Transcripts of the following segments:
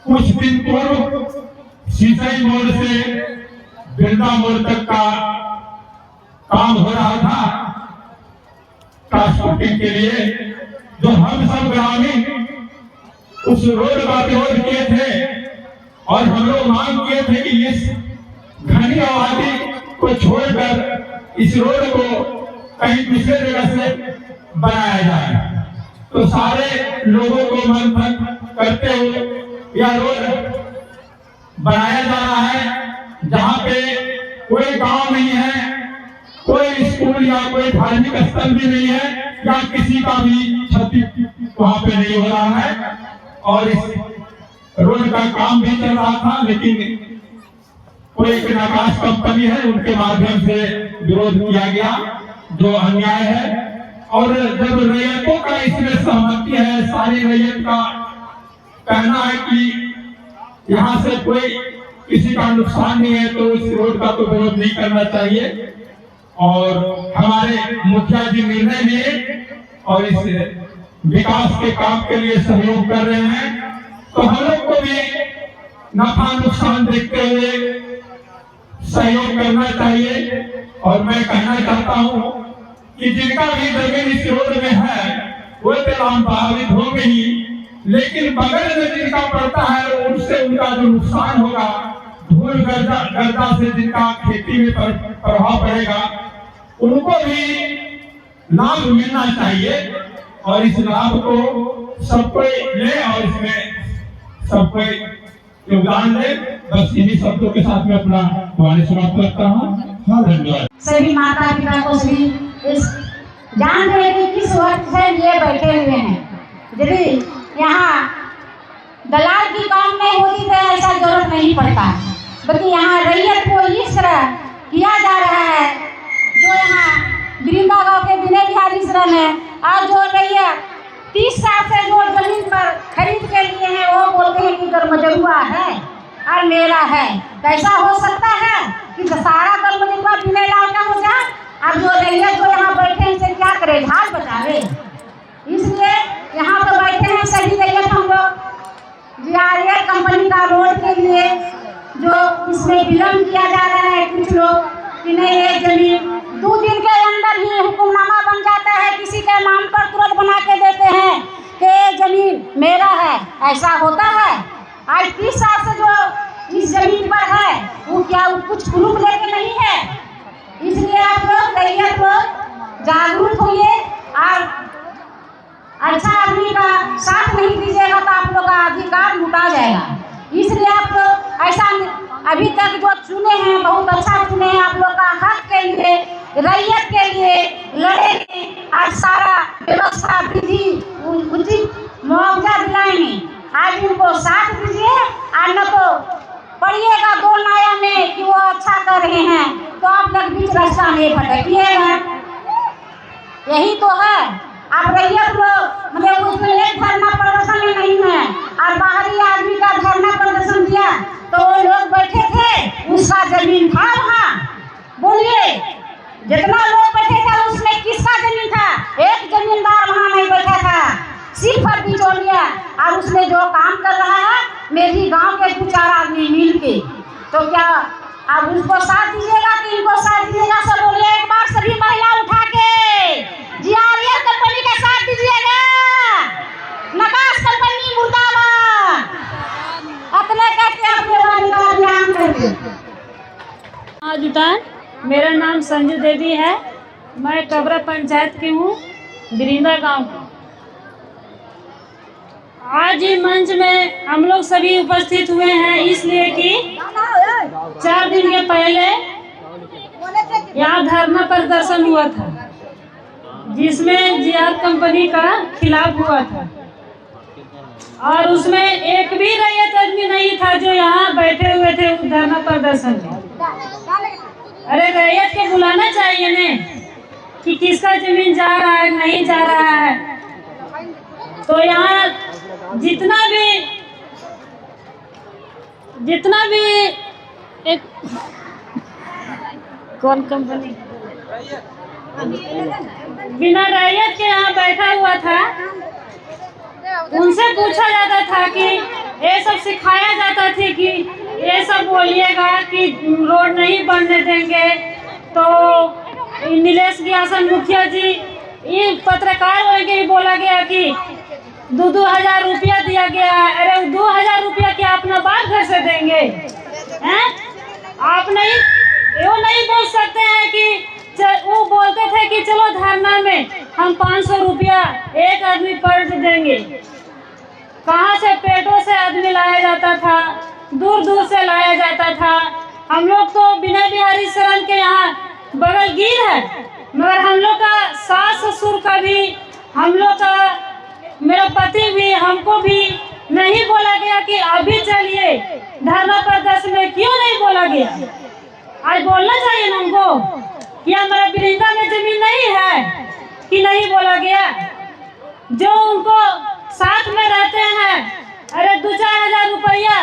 कुछ दिन पूर्व सिंचाई मोड़ से बिरला मोड़ तक का काम हो रहा था ट्रांसपोर्टिंग के लिए, जो हम सब ग्रामीण उस रोड का विरोध किए थे और हम लोग मांग किए थे कि इस घनी आबादी को छोड़कर इस रोड को कहीं दूसरे जगह से बनाया जाए। तो सारे लोगों को मंथन करते हुए यह रोड बनाया जा रहा है, जहाँ पे कोई गांव नहीं है, कोई स्कूल या कोई धार्मिक स्थल भी नहीं है, या किसी का भी क्षति वहाँ पे नहीं हो रहा है। और इस रोड का काम भी चल रहा था, लेकिन कोई एक नाकाश कंपनी है, उनके माध्यम से विरोध किया गया, जो अन्याय है। और जब रैयतों का इसमें सहमति है, सारी रैयत का कहना है कि यहाँ से कोई किसी का नुकसान नहीं है, तो इस रोड का तो विरोध नहीं करना चाहिए। और हमारे मुखिया जी निर्णय लिए और इस विकास के काम के लिए सहयोग कर रहे हैं, तो हम लोग को भी नफा नुकसान देखते हुए सहयोग करना चाहिए। और मैं कहना चाहता हूँ कि जिनका भी जमीन इस रोड में है वो तो लाभान्वित होंगे ही, लेकिन बगल में जिनका पड़ता है उससे उनका जो नुकसान होगा, धूल गर्दा से जिनका खेती में प्रभाव पड़ेगा, उनको भी लाभ मिलना चाहिए। और इस लाभ को सब कोई ले और इसमें सब कोई योगदान दे। बस इन्हीं शब्दों के साथ में अपना वाणी समाप्त करता हूँ। हाँ, धन्यवाद। सभी माता पिता को सभी इस जान रहे कि किस वक्त से ये बैठे हुए हैं। यदि यहाँ दलाल की काम नहीं होती तो ऐसा जरूरत नहीं पड़ता, बल्कि यहाँ रैयत को इस तरह किया जा रहा है, जो यहाँ बिरिंदा गांव के विनय बिहारी शरण है, और जो रैयत 30 साल से जो जमीन पर खरीद के लिए हैं, वो बोलते हैं कि गरमजरुआ है और मेरा है। कैसा हो सकता है कि सारा गरमजरुआ विनय लाल का हो जाए, अब जो रैयत जो यहाँ बैठे हैं इसे क्या करे, झाड़ बचावे। इसलिए यहाँ पर बैठे हैं सभी रैयत हम लोग जीआरएल कंपनी का रोड के लिए, जो इसमें विलम्ब किया जा रहा है। कुछ लोग कि नहीं ये जमीन 2 दिन के अंदर ही हुक्मनामा बन जाता है, किसी के नाम पर तुरंत बना के देते हैं कि जमीन मेरा है। ऐसा होता है? आज 30 साल से जो इस जमीन पर है वो क्या कुछ प्रूफ लेके नहीं है। इसलिए आप लोग रैयत लोग जागरूक होइए और अच्छा आदमी का साथ नहीं दीजिएगा तो आप लोग का अधिकार लुटा जाएगा। इसलिए आप लोग ऐसा अभी तक जो चुने हैं बहुत अच्छा चुने हैं, आप लोग का हक के लिए रैयत के लिए लड़ेंगे और सारा व्यवस्था विधि उचित मुआवजा दिलाएंगे। आज उनको साथ दीजिए और न तो पढ़िएगा 2 नाया में कि वो अच्छा कर रहे हैं तो आप लोग बीच रास्ता में भटकिएगा। यही तो है। आप रैयत लोग मतलब उसमें एक धरना प्रदर्शन में नहीं है और बाहरी आदमी का धरना प्रदर्शन दिया तो वो लोग बैठे थे, उसका जमीन था वहाँ। बोलिए जितना लोग बैठे थे उसमें किसका जमीन था? एक जमींदार वहाँ नहीं बैठा था, सिर्फ बिचौलिया। और उसमें जो काम कर रहा है मेरी गांव के 2-4 आदमी मिल के, तो क्या आप उसको साथ दीजिएगा कि इनको साथ दीजिएगा? सब बोलिए एक बार सभी महिला उठा के जीआरएल कंपनी का साथ दीजिएगा। नकाश कंपनी मुर्दाबाद। अपने कहते अपने वाली का ध्यान करके जुटान। मेरा नाम संजू देवी है, मैं कबरा पंचायत की हूँ, बिरिंदा गांव की। आज ही मंच में हम लोग सभी उपस्थित हुए हैं इसलिए कि 4 दिन के पहले यहाँ धरना प्रदर्शन हुआ था, जिसमें जीआर कंपनी का खिलाफ हुआ था। और उसमें एक भी रैयत आदमी नहीं था जो यहाँ बैठे हुए थे उस धरना प्रदर्शन में। अरे रैयत के बुलाना चाहिए ने कि किसका जमीन जा रहा है नहीं जा रहा है। तो यहाँ जितना भी एक कौन कंपनी बिना रैयत के यहाँ बैठा हुआ था, उनसे पूछा जाता था कि ये सब सिखाया जाता था कि ये सब बोलिएगा कि रोड नहीं बनने देंगे। तो नीलेश व्यासन मुखिया जी, ये पत्रकार वाले के भी बोला गया कि 2,000 रुपया दिया गया है। अरे 2,000 रुपया क्या अपना बाप घर से देंगे हैं? आप नहीं बोल सकते हैं कि वो बोलते थे कि चलो धरना में हम 500 रुपया एक आदमी पर देंगे। कहाँ से पेटों से आदमी लाया जाता था, दूर दूर से लाया जाता था। हम लोग तो विनय बिहारी शरण के यहाँ बगल गिर है, मगर हम लोग का सास ससुर का भी, हम लोग का मेरा पति भी, हमको भी नहीं बोला गया कि अभी चलिए धरना प्रदर्शन में। क्यों नहीं बोला गया? आज बोलना चाहिए ना हमको कि हमारा बिरिंदा में जमीन नहीं है, कि नहीं बोला गया? जो उनको साथ में रहते हैं, अरे 2-4 हजार रुपया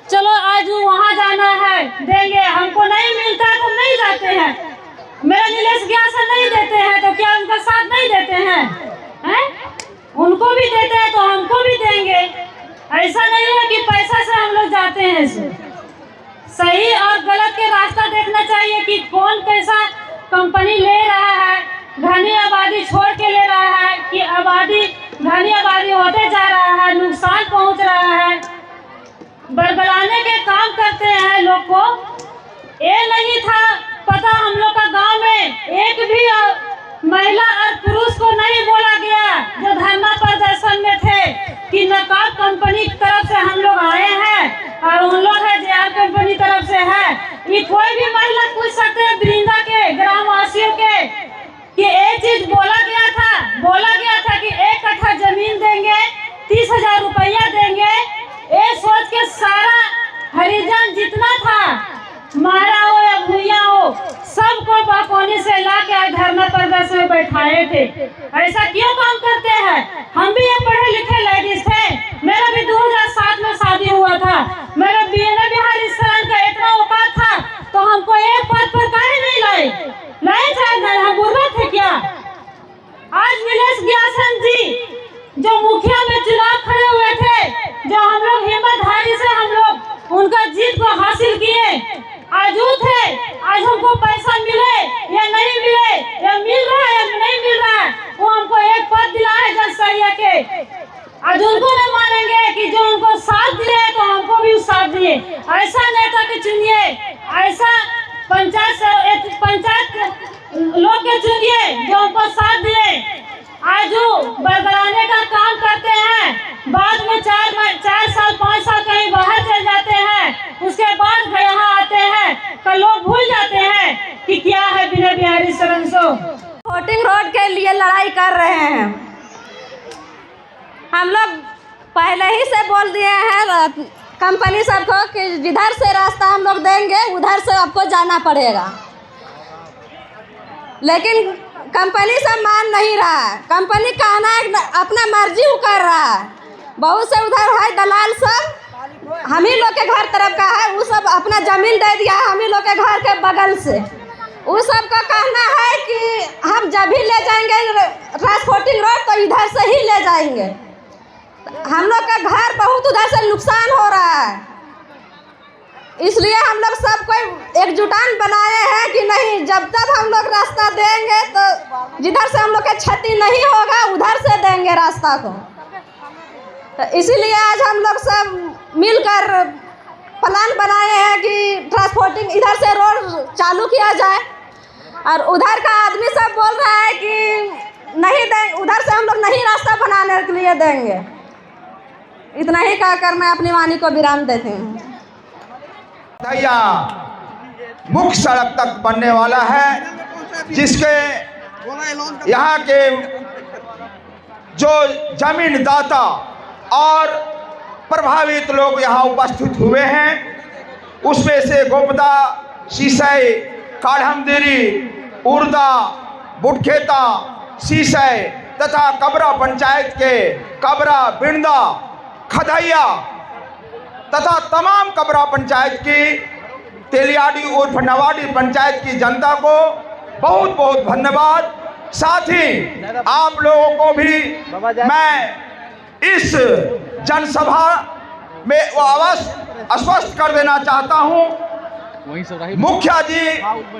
चलो आज वहाँ जाना है देंगे, हमको नहीं मिलता तो नहीं जाते हैं। मेरा नीलेश व्यासन नहीं देते हैं तो क्या उनका साथ नहीं देते हैं? उनको भी देते हैं तो हमको भी देंगे। ऐसा नहीं है कि पैसा से हम लोग जाते हैं। सही और गलत के रास्ता देखना चाहिए कि कौन पैसा कंपनी ले रहा है, घनी आबादी छोड़ के ले रहा है कि घनी आबादी होते जा रहा है, नुकसान पहुंच रहा है, बरगलाने के काम करते हैं लोग को। ये नहीं था पता हम लोग का गांव में एक भी महिला और पुरुष को नहीं बोला गया जो धरना प्रदर्शन में थे कि नकाब कंपनी की तरफ से हम लोग आए हैं और उन लोग है JR कंपनी तरफ से है। ये कोई भी महिला पूछ सकते हैं बिरिंदा के ग्रामवासियों के कि एक चीज बोला गया था कि 1 कट्ठा जमीन देंगे, 30,000 रुपया देंगे। ये सोच के सारा हरिजन जितना था, मारा हो या भूया हो, सबको बाकोनी से ला के धरना प्रदर्शन में बैठाए थे। ऐसा क्यों काम करते हैं? हम भी ये पढ़े लिखे लेडीज थे, मेरा भी 2007 में शादी हुआ था। मेरा विनय बिहारी शरण का इतना औकात था तो हमको एक पद पर काहे नहीं लाए चाहे हम बुर्रा थे क्या? आज नीलेश व्यासन जी जो मुखिया में चुनाव खड़े हुए थे, जो हम लोग हिम्मतधारी से हम लोग उनका जीत को हासिल किए, आजू थे। आज हमको पैसा मिले या नहीं मिले, या मिल रहा है या नहीं मिल रहा है, वो हमको एक पद दिला है जनसहिया के। आज उनको नहीं मानेंगे कि जो उनको साथ दिए तो हमको भी साथ दिए। ऐसा नेता के चुनिए, ऐसा पंचायत लोग के चुनिए जो हमको साथ दिए। आज बरगलाने का काम करते हैं, बाद में 4 साल 5 साल कहीं बाहर चले जाते हैं, उसके बाद यहाँ आते हैं तो लोग भूल जाते हैं कि क्या है विनय बिहारी शरण सो। वोटिंग रोड के लिए लड़ाई कर रहे हैं। हम लोग पहले ही से बोल दिए हैं कंपनी सबको कि जिधर से रास्ता हम लोग देंगे उधर से आपको जाना पड़ेगा, लेकिन कंपनी सब मान नहीं रहा है। कंपनी कहना है अपना मर्जी कर रहा है। बहुत से उधर है दलाल सब, हम ही लोग के घर तरफ का है, वो सब अपना जमीन दे दिया है हम ही लोग के घर के बगल से। वो सब का कहना है कि हम जब भी ले जाएंगे ट्रांसपोर्टिंग रोड तो इधर से ही ले जाएंगे। हम लोग का घर बहुत उधर से नुकसान हो रहा है, इसलिए हम लोग सब कोई एकजुटान बनाए हैं कि नहीं, जब तक हम लोग रास्ता देंगे तो जिधर से हम लोग के क्षति नहीं होगा उधर से देंगे रास्ता को। तो इसीलिए आज हम लोग सब मिलकर प्लान बनाए हैं कि ट्रांसपोर्टिंग इधर से रोड चालू किया जाए, और उधर का आदमी सब बोल रहा है कि नहीं देंगे, उधर से हम लोग नहीं रास्ता बनाने के लिए देंगे। इतना ही कहकर मैं अपनी वाणी को विराम देती हूँ। मुख्य सड़क तक बनने वाला है, जिसके यहाँ के जो जमीनदाता और प्रभावित लोग यहाँ उपस्थित हुए हैं, उसमें से गोपदा, सीसई, काढ़मदेरी, उर्दा, बुटखेता, सीसई तथा कबरा पंचायत के कबरा, बिंदा, खदैया तथा तमाम कबरा पंचायत की, तेलियाडी उर्फ नवाडी पंचायत की जनता को बहुत बहुत धन्यवाद। साथ ही आप लोगों को भी मैं इस जनसभा मैं वो अवश्य स्पष्ट कर देना चाहता हूं। मुखिया जी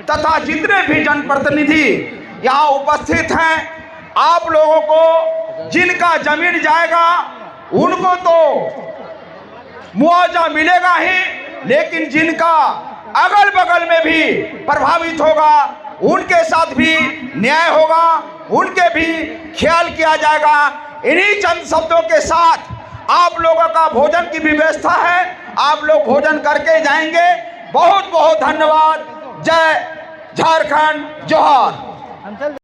तथा जितने भी जनप्रतिनिधि यहाँ उपस्थित हैं, आप लोगों को जिनका जमीन जाएगा उनको तो मुआवजा मिलेगा ही, लेकिन जिनका अगल बगल में भी प्रभावित होगा उनके साथ भी न्याय होगा, उनके भी ख्याल किया जाएगा। इन्हीं चंद शब्दों के साथ आप लोगों का भोजन की भी व्यवस्था है, आप लोग भोजन करके जाएंगे। बहुत बहुत धन्यवाद। जय झारखंड, जोहार।